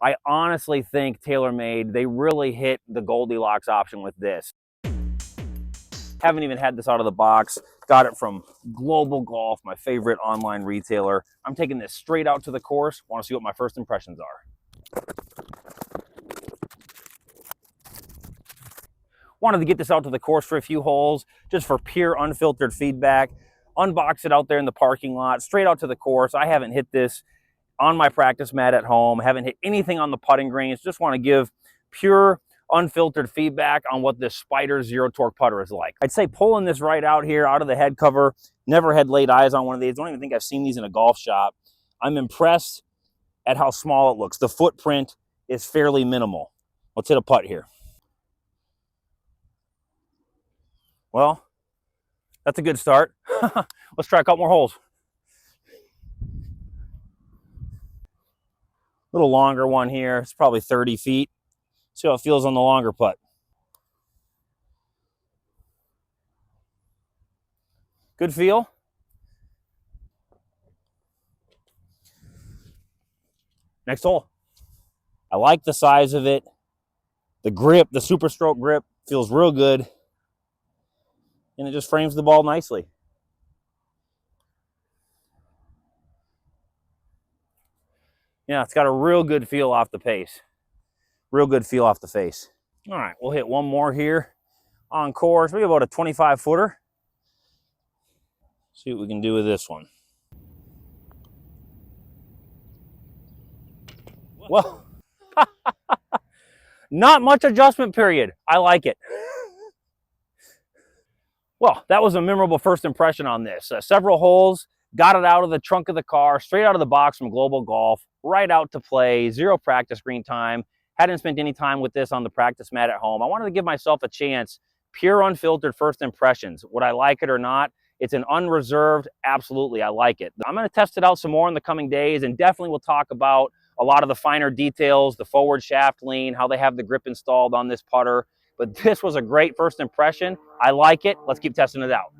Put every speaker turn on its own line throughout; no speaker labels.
I honestly think Taylormade, they really hit the Goldilocks option with this. Haven't even had this out of the box. Got it from Global Golf, my favorite online retailer. I'm taking this straight out to the course. Want to see what my first impressions are. Wanted to get this out to the course for a few holes, just for pure unfiltered feedback. Unbox it out there in the parking lot, straight out to the course. I haven't hit this on my practice mat at home, haven't hit anything on the putting greens. Just want to give pure unfiltered feedback on what this Spider Zero Torque putter is like. I'd say pulling this right out here, out of the head cover, never had laid eyes on one of these. Don't even think I've seen these in a golf shop. I'm impressed at how small it looks. The footprint is fairly minimal. Let's hit a putt here. Well, that's a good start. Let's try a couple more holes. Little longer one here. It's probably 30 feet. See how it feels on the longer putt. Good feel. Next hole. I like the size of it. The grip, the Super Stroke grip, feels real good. And it just frames the ball nicely. Yeah, it's got a real good feel off the pace. Real good feel off the face. All right, we'll hit one more here on course. Maybe about a 25-footer. See what we can do with this one. Well, not much adjustment period. I like it. Well, that was a memorable first impression on this. Several holes, got it out of the trunk of the car, straight out of the box from Global Golf, right out to play, zero practice green time. Hadn't spent any time with this on the practice mat at home. I wanted to give myself a chance, pure unfiltered first impressions. Would I like it or not? It's an unreserved, absolutely, I like it. I'm going to test it out some more in the coming days, and definitely we'll talk about a lot of the finer details, the forward shaft lean, how they have the grip installed on this putter. But this was a great first impression. I like it. Let's keep testing it out.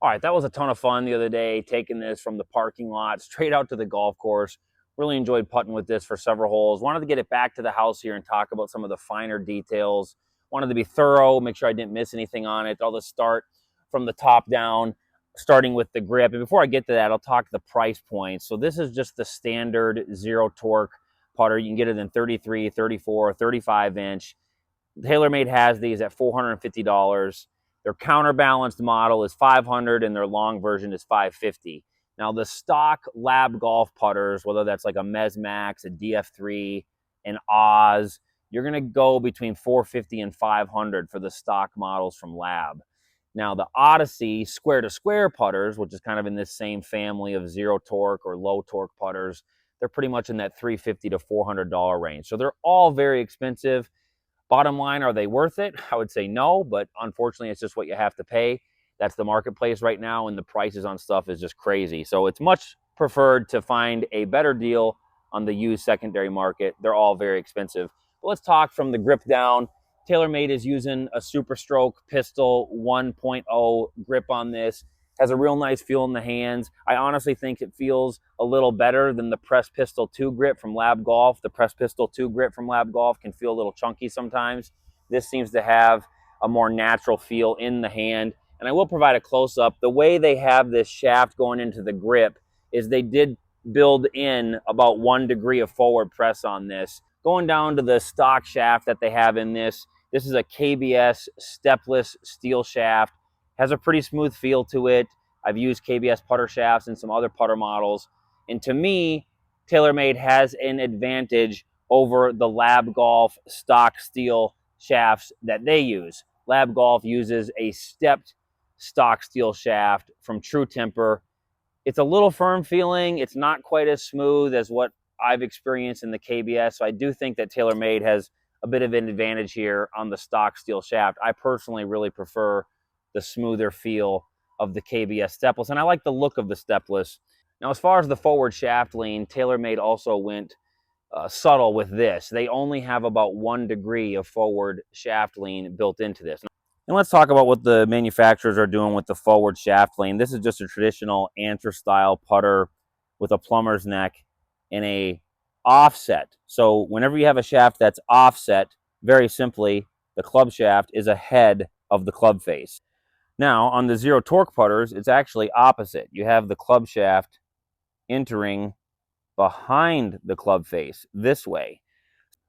All right, that was a ton of fun the other day, taking this from the parking lot straight out to the golf course. Really enjoyed putting with this for several holes. Wanted to get it back to the house here and talk about some of the finer details. Wanted to be thorough, make sure I didn't miss anything on it. I'll just start from the top down, starting with the grip. And before I get to that, I'll talk the price points. So this is just the standard Zero Torque putter. You can get it in 33, 34, 35 inch. Taylormade has these at $450. Their counterbalanced model is $500 and their long version is $550. Now the stock Lab Golf putters, whether that's like a Mesmax, a DF3, an Oz, you're going to go between $450 and $500 for the stock models from Lab. Now the Odyssey square to square putters, which is kind of in this same family of zero torque or low torque putters, they're pretty much in that $350 to $400 range. So they're all very expensive. Bottom line, are they worth it? I would say no, but unfortunately, it's just what you have to pay. That's the marketplace right now, and the prices on stuff is just crazy. So it's much preferred to find a better deal on the used secondary market. They're all very expensive. But let's talk from the grip down. Taylormade is using a Super Stroke Pistol 1.0 grip on this. Has a real nice feel in the hands. I honestly think it feels a little better than the Press Pistol 2 grip from Lab Golf. The Press Pistol 2 grip from Lab Golf can feel a little chunky sometimes. This seems to have a more natural feel in the hand. And I will provide a close-up. The way they have this shaft going into the grip is they did build in about 1 degree of forward press on this. Going down to the stock shaft that they have in this, this is a KBS stepless steel shaft. Has a pretty smooth feel to it. I've used KBS putter shafts and some other putter models. And to me, Taylormade has an advantage over the Lab Golf stock steel shafts that they use. Lab Golf uses a stepped stock steel shaft from True Temper. It's a little firm feeling. It's not quite as smooth as what I've experienced in the KBS. So I do think that Taylormade has a bit of an advantage here on the stock steel shaft. I personally really prefer the smoother feel of the KBS stepless, and I like the look of the stepless. Now, as far as the forward shaft lean, Taylormade also went subtle with this. They only have about 1 degree of forward shaft lean built into this. And let's talk about what the manufacturers are doing with the forward shaft lean. This is just a traditional Answer style putter with a plumber's neck and a offset. So whenever you have a shaft that's offset, very simply, the club shaft is ahead of the club face. Now, on the zero torque putters, it's actually opposite. You have the club shaft entering behind the club face this way.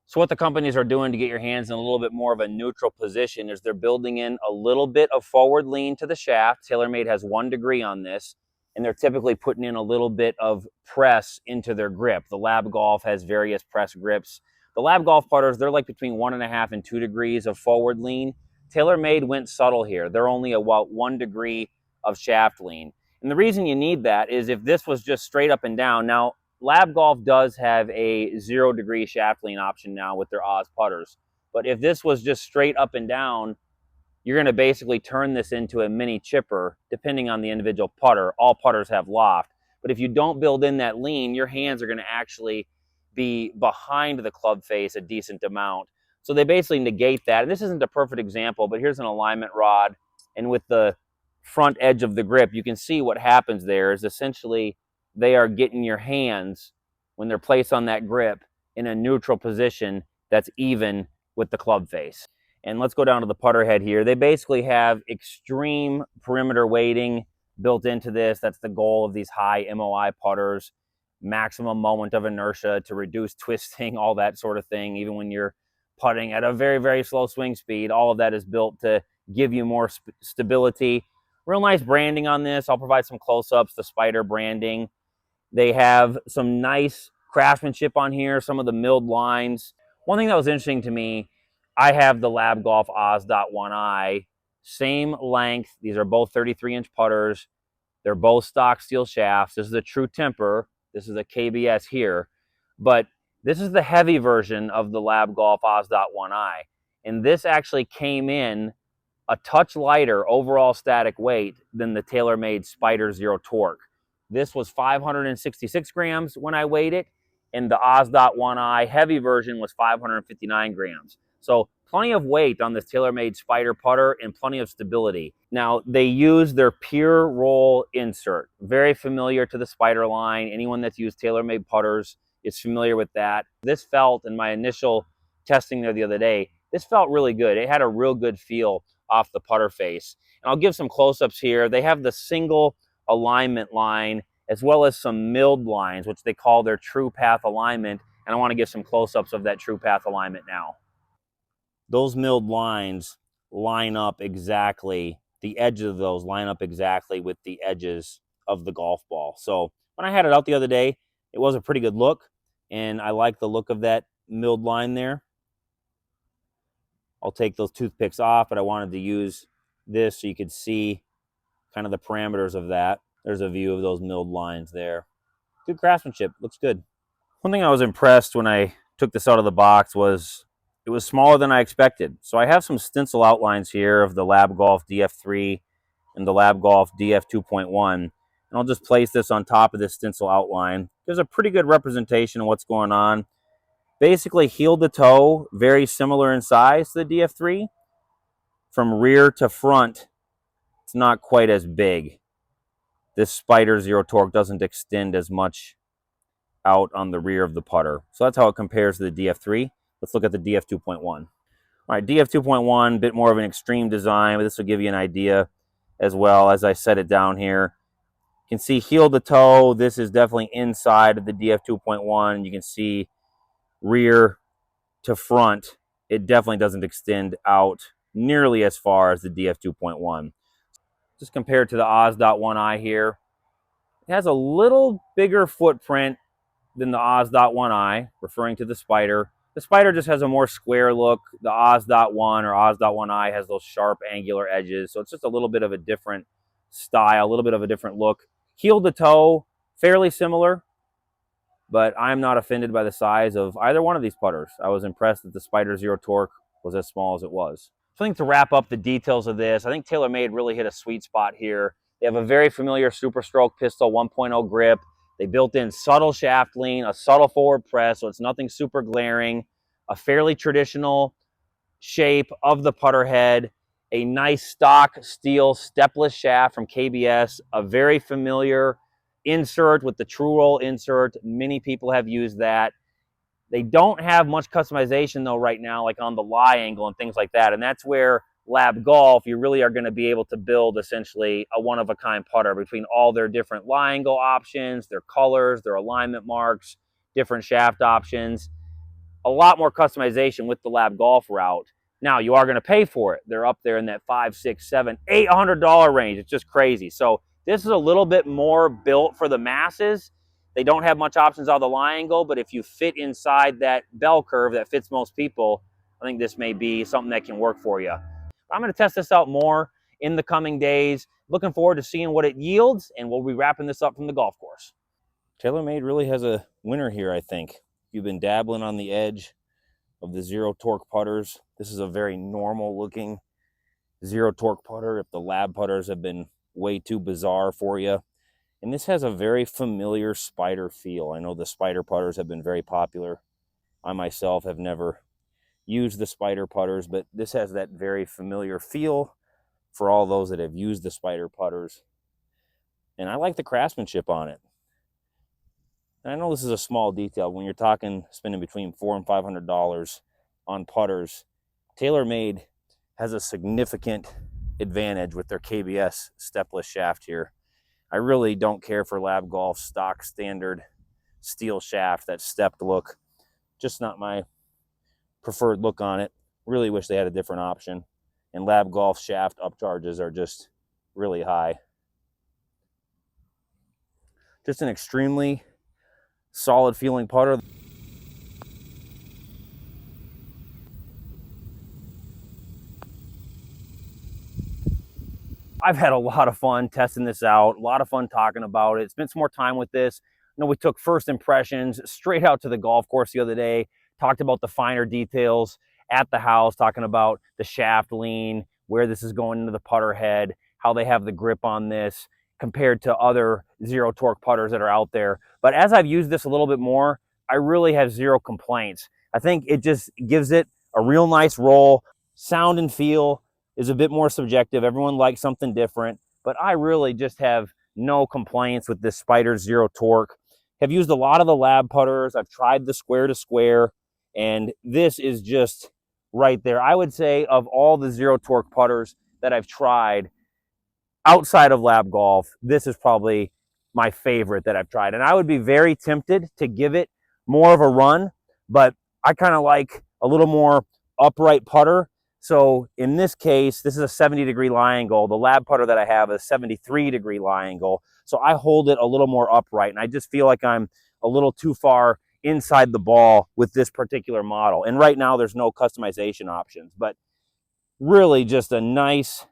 So what the companies are doing to get your hands in a little bit more of a neutral position is they're building in a little bit of forward lean to the shaft. Taylormade has 1 degree on this, and they're typically putting in a little bit of press into their grip. The Lab Golf has various press grips. The Lab Golf putters, they're like between 1.5 and 2 degrees of forward lean. Taylormade went subtle here. They're only about 1 degree of shaft lean. And the reason you need that is if this was just straight up and down. Now, Lab Golf does have a 0 degree shaft lean option now with their Oz putters. But if this was just straight up and down, you're going to basically turn this into a mini chipper, depending on the individual putter. All putters have loft. But if you don't build in that lean, your hands are going to actually be behind the club face a decent amount. So they basically negate that. And this isn't a perfect example, but here's an alignment rod. And with the front edge of the grip, you can see what happens there is essentially they are getting your hands, when they're placed on that grip, in a neutral position that's even with the club face. And let's go down to the putter head here. They basically have extreme perimeter weighting built into this. That's the goal of these high MOI putters. Maximum moment of inertia to reduce twisting, all that sort of thing. Even when you're putting at a very, very slow swing speed, all of that is built to give you more stability. Real nice branding on this. I'll provide some close-ups, the Spider branding. They have some nice craftsmanship on here, some of the milled lines. One thing that was interesting to me, I have the Lab Golf OZ.1i, same length. These are both 33-inch putters. They're both stock steel shafts. This is a true temper. This is a KBS here. But this is the heavy version of the Lab Golf OZ.1i. And this actually came in a touch lighter overall static weight than the Taylormade Spider Zero Torque. This was 566 grams when I weighed it, and the OZ.1i heavy version was 559 grams. So plenty of weight on this Taylormade Spider putter and plenty of stability. Now, they use their Pure Roll insert. Very familiar to the Spider line. Anyone that's used Taylormade putters is familiar with that. This felt, in my initial testing there the other day, this felt really good. It had a real good feel off the putter face. And I'll give some close-ups here. They have the single alignment line as well as some milled lines, which they call their true path alignment. And I want to give some close-ups of that true path alignment now. Those milled lines line up exactly, the edges of those line up exactly with the edges of the golf ball. So when I had it out the other day, it was a pretty good look, and I like the look of that milled line there. I'll take those toothpicks off, but I wanted to use this so you could see kind of the parameters of that. There's a view of those milled lines there. Good craftsmanship, looks good. One thing I was impressed when I took this out of the box was it was smaller than I expected. So I have some stencil outlines here of the Lab Golf DF3 and the Lab Golf DF2.1. And I'll just place this on top of this stencil outline. There's a pretty good representation of what's going on. Basically, heel to toe, very similar in size to the DF3. From rear to front, it's not quite as big. This Spider Zero Torque doesn't extend as much out on the rear of the putter. So that's how it compares to the DF3. Let's look at the DF2.1. All right, DF2.1, a bit more of an extreme design, but this will give you an idea as well as I set it down here. You can see heel to toe, this is definitely inside of the DF2.1. You can see rear to front, it definitely doesn't extend out nearly as far as the DF2.1. Just compared to the OZ.1i here, it has a little bigger footprint than the OZ.1i, referring to the Spider. The Spider just has a more square look. The OZ.1 or OZ.1i has those sharp angular edges, so it's just a little bit of a different style, a little bit of a different look. Heel to toe, fairly similar, but I'm not offended by the size of either one of these putters. I was impressed that the Spider Zero Torque was as small as it was. So I think to wrap up the details of this, I think Taylormade really hit a sweet spot here. They have a very familiar Super Stroke Pistol 1.0 grip. They built in subtle shaft lean, a subtle forward press, so it's nothing super glaring, a fairly traditional shape of the putter head, a nice stock steel stepless shaft from KBS, a very familiar insert with the True Roll insert. Many people have used that. They don't have much customization though right now, like on the lie angle and things like that. And that's where Lab Golf, you really are going to be able to build essentially a one-of-a-kind putter between all their different lie angle options, their colors, their alignment marks, different shaft options. A lot more customization with the Lab Golf route. Now you are going to pay for it. They're up there in that $500, $600, $700, $800 range. It's just crazy. So this is a little bit more built for the masses. They don't have much options on the lie angle, but if you fit inside that bell curve that fits most people, I think this may be something that can work for you. I'm going to test this out more in the coming days. Looking forward to seeing what it yields, and we'll be wrapping this up from the golf course. Taylormade really has a winner here, I think. You've been dabbling on the edge of the Zero Torque putters. This is a very normal looking Zero Torque putter if the Lab putters have been way too bizarre for you. And this has a very familiar Spider feel. I know the Spider putters have been very popular. I myself have never used the Spider putters, but this has that very familiar feel for all those that have used the Spider putters. And I like the craftsmanship on it. And I know this is a small detail. When you're talking spending between $400 and $500 on putters, Taylormade has a significant advantage with their KBS stepless shaft here. I really don't care for Lab Golf stock standard steel shaft, that stepped look. Just not my preferred look on it. Really wish they had a different option. And Lab Golf shaft upcharges are just really high. Just an extremely solid feeling putter. I've had a lot of fun testing this out, a lot of fun talking about it. Spent some more time with this. You know, we took first impressions straight out to the golf course the other day, talked about the finer details at the house, talking about the shaft lean, where this is going into the putter head, how they have the grip on this compared to other Zero Torque putters that are out there. But as I've used this a little bit more, I really have zero complaints. I think it just gives it a real nice roll. Sound and feel is a bit more subjective. Everyone likes something different, but I really just have no complaints with this Spider Zero Torque. Have used a lot of the Lab putters. I've tried the square to square, and this is just right there. I would say of all the Zero Torque putters that I've tried outside of Lab Golf, this is probably my favorite that I've tried. And I would be very tempted to give it more of a run, but I kind of like a little more upright putter. So in this case, this is a 70-degree lie angle. The Lab putter that I have is a 73-degree lie angle. So I hold it a little more upright, and I just feel like I'm a little too far inside the ball with this particular model. And right now there's no customization options, but really just a nice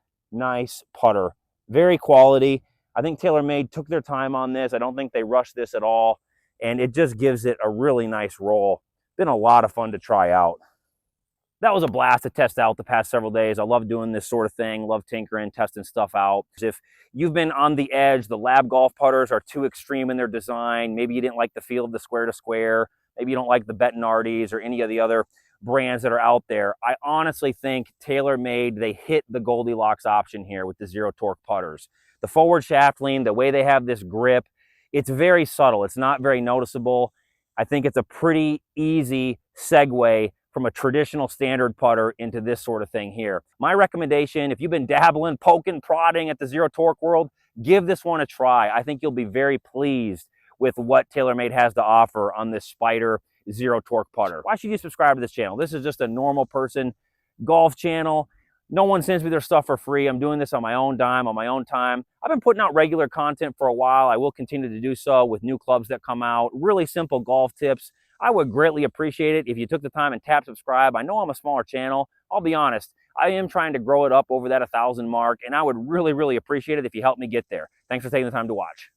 putter. Very quality. I think Taylormade took their time on this. I don't think they rushed this at all, and it just gives it a really nice roll. Been a lot of fun to try out. That was a blast to test out the past several days. I love doing this sort of thing, love tinkering, testing stuff out. If you've been on the edge, the Lab Golf putters are too extreme in their design. Maybe you didn't like the feel of the square to square. Maybe you don't like the Bettinardi's or any of the other brands that are out there. I honestly think Taylormade, they hit the Goldilocks option here with the Zero Torque putters. The forward shaft lean, the way they have this grip, it's very subtle. It's not very noticeable. I think it's a pretty easy segue from a traditional standard putter into this sort of thing here. My recommendation, if you've been dabbling, poking, prodding at the Zero Torque world, give this one a try. I think you'll be very pleased with what Taylormade has to offer on this Spider Zero Torque putter. Why should you subscribe to this channel? This is just a normal person golf channel. No one sends me their stuff for free. I'm doing this on my own dime, on my own time. I've been putting out regular content for a while. I will continue to do so with new clubs that come out. Really simple golf tips. I would greatly appreciate it if you took the time and tap subscribe. I know I'm a smaller channel. I'll be honest. I am trying to grow it up over that 1,000 mark, and I would really appreciate it if you help me get there. Thanks for taking the time to watch.